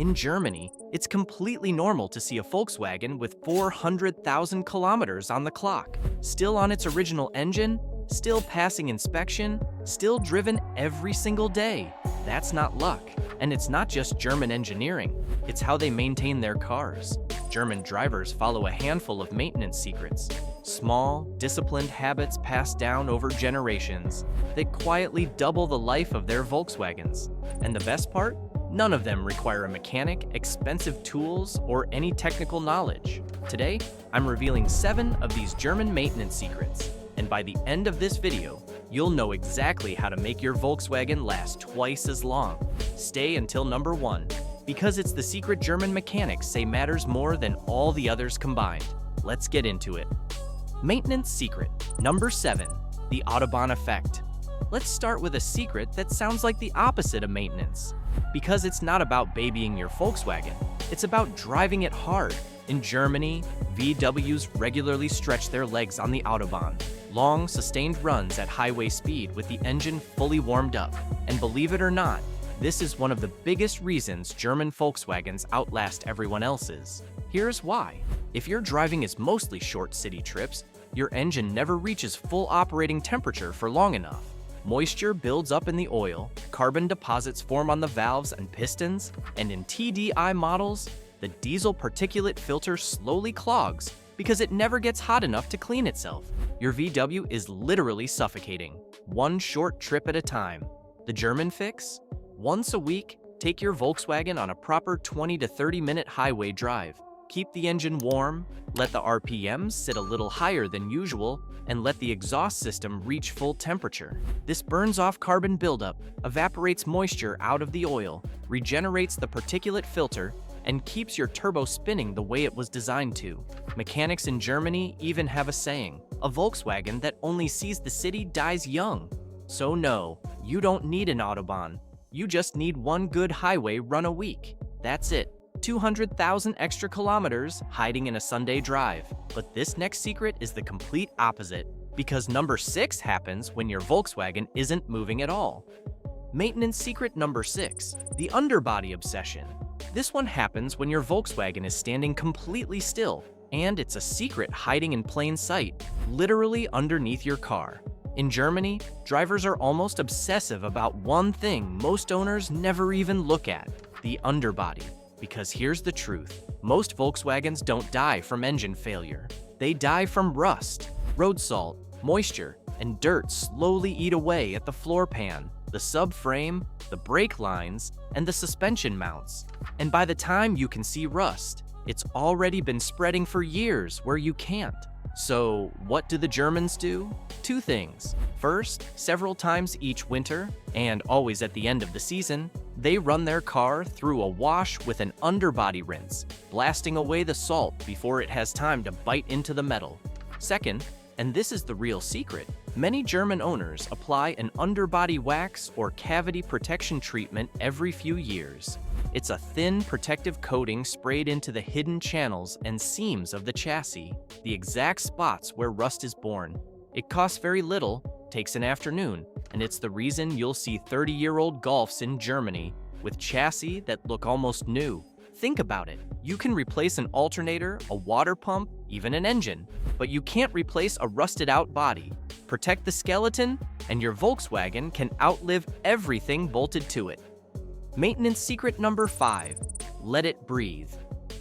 In Germany, it's completely normal to see a Volkswagen with 400,000 kilometers on the clock, still on its original engine, still passing inspection, still driven every single day. That's not luck. And it's not just German engineering, it's how they maintain their cars. German drivers follow a handful of maintenance secrets, small, disciplined habits passed down over generations that quietly double the life of their Volkswagens. And the best part? None of them require a mechanic, expensive tools, or any technical knowledge. Today, I'm revealing 7 of these German maintenance secrets, and by the end of this video, you'll know exactly how to make your Volkswagen last twice as long. Stay until number 1, because it's the secret German mechanics say matters more than all the others combined. Let's get into it. Maintenance secret number 7, the autobahn effect. Let's start with a secret that sounds like the opposite of maintenance. Because it's not about babying your Volkswagen, it's about driving it hard. In Germany, VWs regularly stretch their legs on the autobahn. Long, sustained runs at highway speed with the engine fully warmed up. And believe it or not, this is one of the biggest reasons German Volkswagens outlast everyone else's. Here's why. If your driving is mostly short city trips, your engine never reaches full operating temperature for long enough. Moisture builds up in the oil, carbon deposits form on the valves and pistons, and in TDI models, the diesel particulate filter slowly clogs because it never gets hot enough to clean itself. Your VW is literally suffocating, one short trip at a time. The German fix? Once a week, take your Volkswagen on a proper 20 to 30-minute highway drive. Keep the engine warm, let the RPMs sit a little higher than usual, and let the exhaust system reach full temperature. This burns off carbon buildup, evaporates moisture out of the oil, regenerates the particulate filter, and keeps your turbo spinning the way it was designed to. Mechanics in Germany even have a saying, a Volkswagen that only sees the city dies young. So no, you don't need an autobahn. You just need one good highway run a week. That's it. 200,000 extra kilometers hiding in a Sunday drive. But this next secret is the complete opposite, because number 6 happens when your Volkswagen isn't moving at all. Maintenance secret number 6, the underbody obsession. This one happens when your Volkswagen is standing completely still, and it's a secret hiding in plain sight, literally underneath your car. In Germany, drivers are almost obsessive about one thing most owners never even look at, the underbody. Because here's the truth, most Volkswagens don't die from engine failure. They die from rust. Road salt, moisture, and dirt slowly eat away at the floor pan, the subframe, the brake lines, and the suspension mounts. And by the time you can see rust, it's already been spreading for years where you can't. So what do the Germans do? 2 things. First, several times each winter, and always at the end of the season, they run their car through a wash with an underbody rinse, blasting away the salt before it has time to bite into the metal. Second, and this is the real secret, many German owners apply an underbody wax or cavity protection treatment every few years. It's a thin protective coating sprayed into the hidden channels and seams of the chassis, the exact spots where rust is born. It costs very little, takes an afternoon, and it's the reason you'll see 30-year-old Golfs in Germany with chassis that look almost new. Think about it. You can replace an alternator, a water pump, even an engine, but you can't replace a rusted-out body. Protect the skeleton, and your Volkswagen can outlive everything bolted to it. Maintenance secret number 5, let it breathe.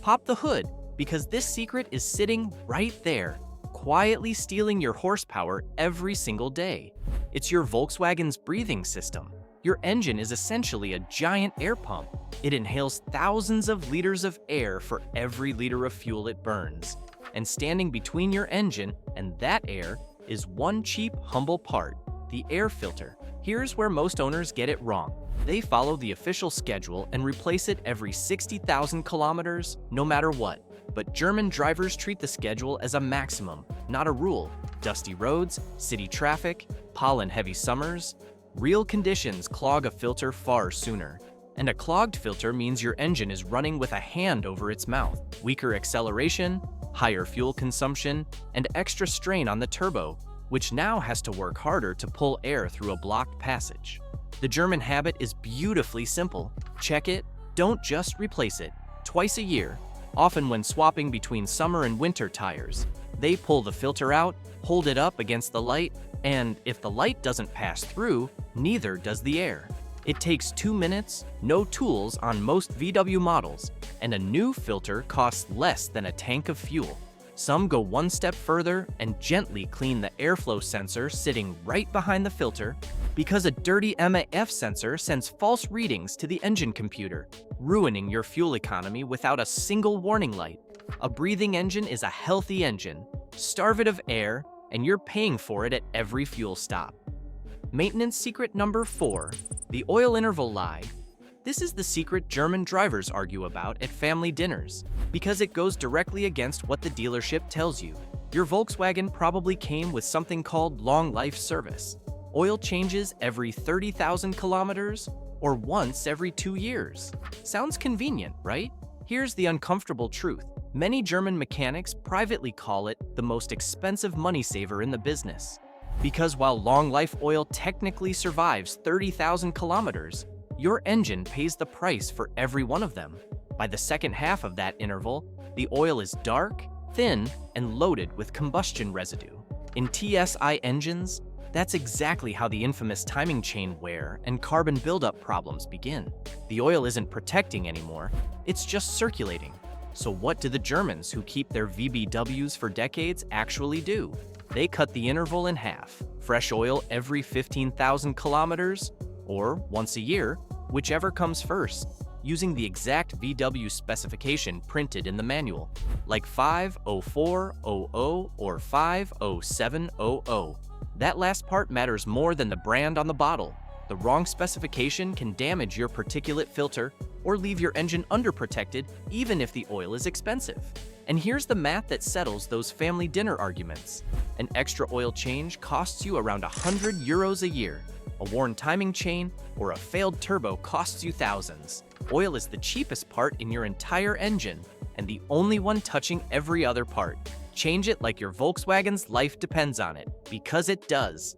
Pop the hood, because this secret is sitting right there, quietly stealing your horsepower every single day. It's your Volkswagen's breathing system. Your engine is essentially a giant air pump. It inhales thousands of liters of air for every liter of fuel it burns. And standing between your engine and that air is one cheap, humble part, the air filter. Here's where most owners get it wrong. They follow the official schedule and replace it every 60,000 kilometers, no matter what. But German drivers treat the schedule as a maximum, not a rule. Dusty roads, city traffic, pollen-heavy summers. Real conditions clog a filter far sooner. And a clogged filter means your engine is running with a hand over its mouth. Weaker acceleration, higher fuel consumption, and extra strain on the turbo, which now has to work harder to pull air through a blocked passage. The German habit is beautifully simple. Check it, Don't just replace it. Twice a year, often when swapping between summer and winter tires, they pull the filter out, hold it up against the light, and if the light doesn't pass through, neither does the air. It takes 2 minutes, no tools on most VW models, and a new filter costs less than a tank of fuel. Some go one step further and gently clean the airflow sensor sitting right behind the filter, because a dirty MAF sensor sends false readings to the engine computer, ruining your fuel economy without a single warning light. A breathing engine is a healthy engine. Starve it of air, and you're paying for it at every fuel stop. Maintenance secret number 4, the oil interval lie. This is the secret German drivers argue about at family dinners, because it goes directly against what the dealership tells you. Your Volkswagen probably came with something called long life service. Oil changes every 30,000 kilometers or once every 2 years. Sounds convenient, right? Here's the uncomfortable truth. Many German mechanics privately call it the most expensive money saver in the business. Because while long life oil technically survives 30,000 kilometers, your engine pays the price for every one of them. By the second half of that interval, the oil is dark, thin, and loaded with combustion residue. In TSI engines, that's exactly how the infamous timing chain wear and carbon buildup problems begin. The oil isn't protecting anymore, it's just circulating. So what do the Germans who keep their VBWs for decades actually do? They cut the interval in half. Fresh oil every 15,000 kilometers, or once a year, whichever comes first, using the exact VW specification printed in the manual, like 50400 or 50700. That last part matters more than the brand on the bottle. The wrong specification can damage your particulate filter or leave your engine underprotected even if the oil is expensive. And here's the math that settles those family dinner arguments. An extra oil change costs you around €100 a year. A worn timing chain or a failed turbo costs you thousands. Oil is the cheapest part in your entire engine and the only one touching every other part. Change it like your Volkswagen's life depends on it, because it does.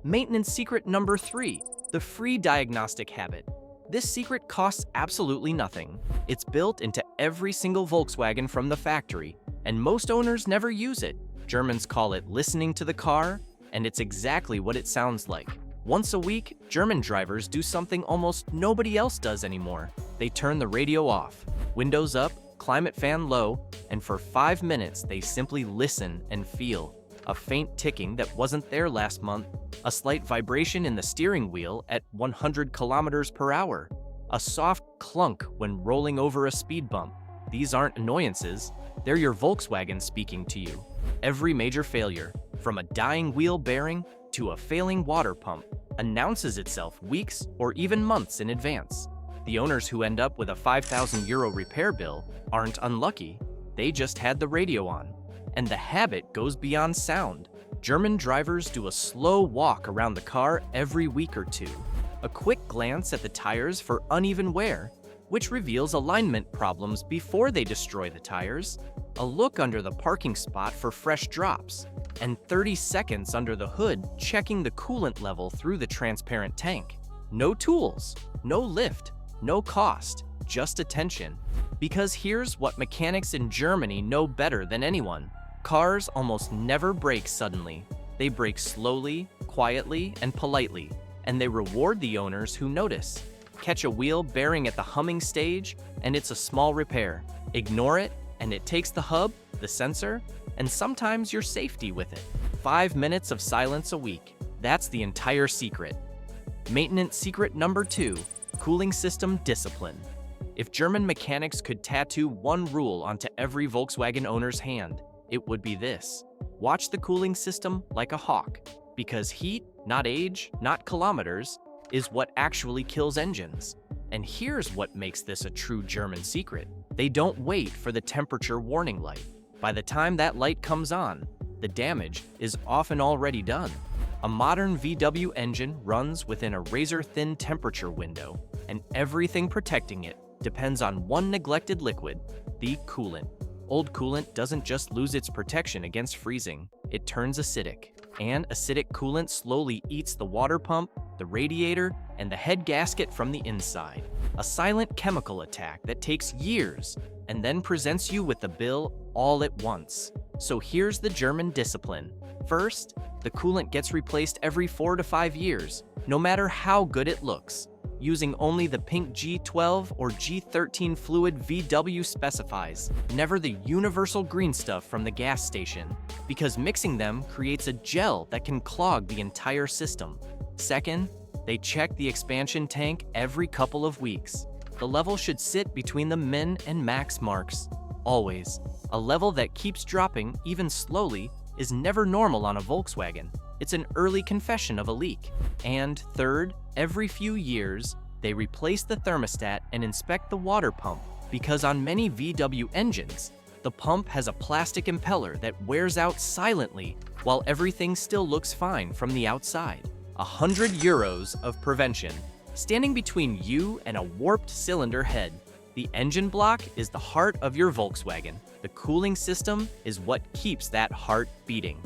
Maintenance secret number 3, the free diagnostic habit. This secret costs absolutely nothing. It's built into every single Volkswagen from the factory, and most owners never use it. Germans call it listening to the car, and it's exactly what it sounds like. Once a week, German drivers do something almost nobody else does anymore. They turn the radio off, windows up, climate fan low, and for 5 minutes they simply listen and feel. A faint ticking that wasn't there last month, a slight vibration in the steering wheel at 100 kilometers per hour, a soft clunk when rolling over a speed bump. These aren't annoyances, they're your Volkswagen speaking to you. Every major failure, from a dying wheel bearing to a failing water pump, announces itself weeks or even months in advance. The owners who end up with a €5,000 repair bill aren't unlucky, they just had the radio on. And the habit goes beyond sound. German drivers do a slow walk around the car every week or two, a quick glance at the tires for uneven wear, which reveals alignment problems before they destroy the tires, a look under the parking spot for fresh drops, and 30 seconds under the hood checking the coolant level through the transparent tank. No tools, no lift, no cost, just attention. Because here's what mechanics in Germany know better than anyone. Cars almost never break suddenly. They break slowly, quietly, and politely, and they reward the owners who notice. Catch a wheel bearing at the humming stage, and it's a small repair. Ignore it, and it takes the hub, the sensor, and sometimes your safety with it. 5 minutes of silence a week. That's the entire secret. Maintenance secret number 2, cooling system discipline. If German mechanics could tattoo one rule onto every Volkswagen owner's hand, it would be this: watch the cooling system like a hawk, because heat, not age, not kilometers, is what actually kills engines. And here's what makes this a true German secret. They don't wait for the temperature warning light. By the time that light comes on, the damage is often already done. A modern VW engine runs within a razor-thin temperature window, and everything protecting it depends on one neglected liquid, the coolant. Old coolant doesn't just lose its protection against freezing, it turns acidic. And acidic coolant slowly eats the water pump, the radiator, and the head gasket from the inside. A silent chemical attack that takes years and then presents you with the bill all at once. So here's the German discipline. First, the coolant gets replaced every 4 to 5 years, no matter how good it looks, using only the pink G12 or G13 fluid VW specifies, never the universal green stuff from the gas station, because mixing them creates a gel that can clog the entire system. Second, they check the expansion tank every couple of weeks. The level should sit between the min and max marks, always. A level that keeps dropping, even slowly, is never normal on a Volkswagen. It's an early confession of a leak. And third, every few years, they replace the thermostat and inspect the water pump, because on many VW engines, the pump has a plastic impeller that wears out silently while everything still looks fine from the outside. €100 of prevention, standing between you and a warped cylinder head. The engine block is the heart of your Volkswagen. The cooling system is what keeps that heart beating.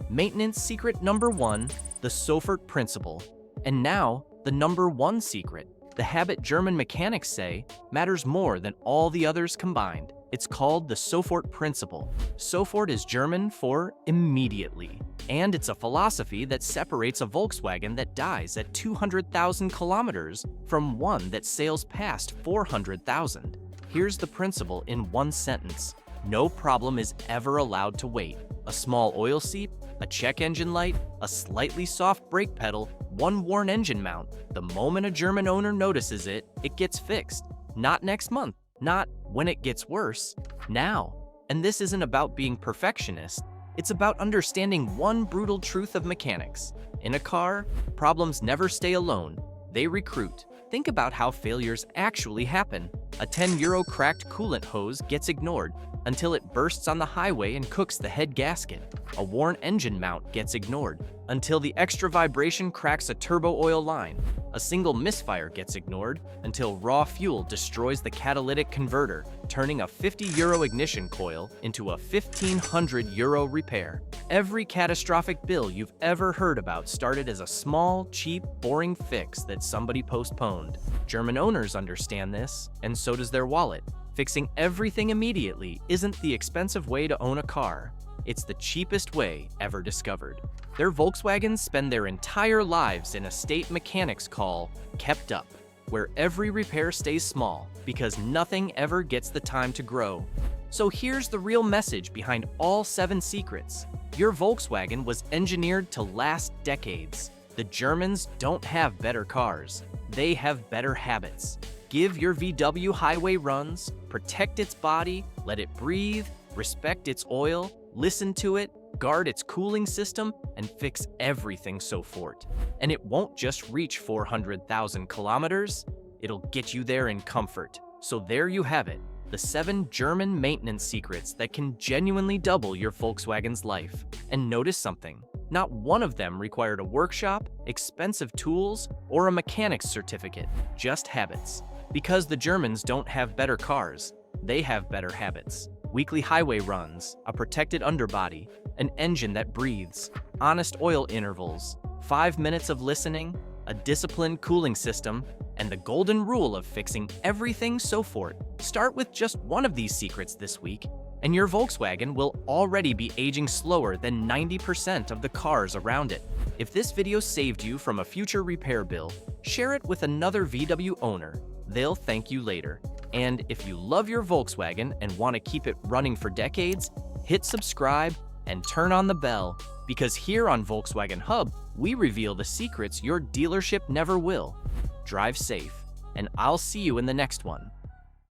Maintenance secret number 1, the Sofort principle. And now, the number 1 secret, the habit German mechanics say matters more than all the others combined. It's called the Sofort principle. Sofort is German for immediately. And it's a philosophy that separates a Volkswagen that dies at 200,000 kilometers from one that sails past 400,000. Here's the principle in one sentence. No problem is ever allowed to wait. A small oil seep, a check engine light, a slightly soft brake pedal, one worn engine mount. The moment a German owner notices it, it gets fixed. Not next month, not when it gets worse, now. And this isn't about being perfectionist. It's about understanding one brutal truth of mechanics. In a car, problems never stay alone. They recruit. Think about how failures actually happen. A €10 cracked coolant hose gets ignored until it bursts on the highway and cooks the head gasket. A worn engine mount gets ignored until the extra vibration cracks a turbo oil line. A single misfire gets ignored until raw fuel destroys the catalytic converter, turning a €50 ignition coil into a €1,500 repair. Every catastrophic bill you've ever heard about started as a small, cheap, boring fix that somebody postponed. German owners understand this, and so does their wallet. Fixing everything immediately isn't the expensive way to own a car. It's the cheapest way ever discovered. Their Volkswagens spend their entire lives in a state mechanics call kept up, where every repair stays small because nothing ever gets the time to grow. So here's the real message behind all 7 secrets. Your Volkswagen was engineered to last decades. The Germans don't have better cars. They have better habits. Give your VW highway runs, protect its body, let it breathe, respect its oil, listen to it, guard its cooling system, and fix everything Sofort. And it won't just reach 400,000 kilometers, it'll get you there in comfort. So there you have it, the 7 German maintenance secrets that can genuinely double your Volkswagen's life. And notice something, not one of them required a workshop, expensive tools, or a mechanic's certificate, just habits. Because the Germans don't have better cars, they have better habits. Weekly highway runs, a protected underbody, an engine that breathes, honest oil intervals, 5 minutes of listening, a disciplined cooling system, and the golden rule of fixing everything Sofort. Start with just one of these secrets this week, and your Volkswagen will already be aging slower than 90% of the cars around it. If this video saved you from a future repair bill, share it with another VW owner. They'll thank you later. And if you love your Volkswagen and want to keep it running for decades, hit subscribe and turn on the bell, because here on Volkswagen Hub, we reveal the secrets your dealership never will. Drive safe, and I'll see you in the next one.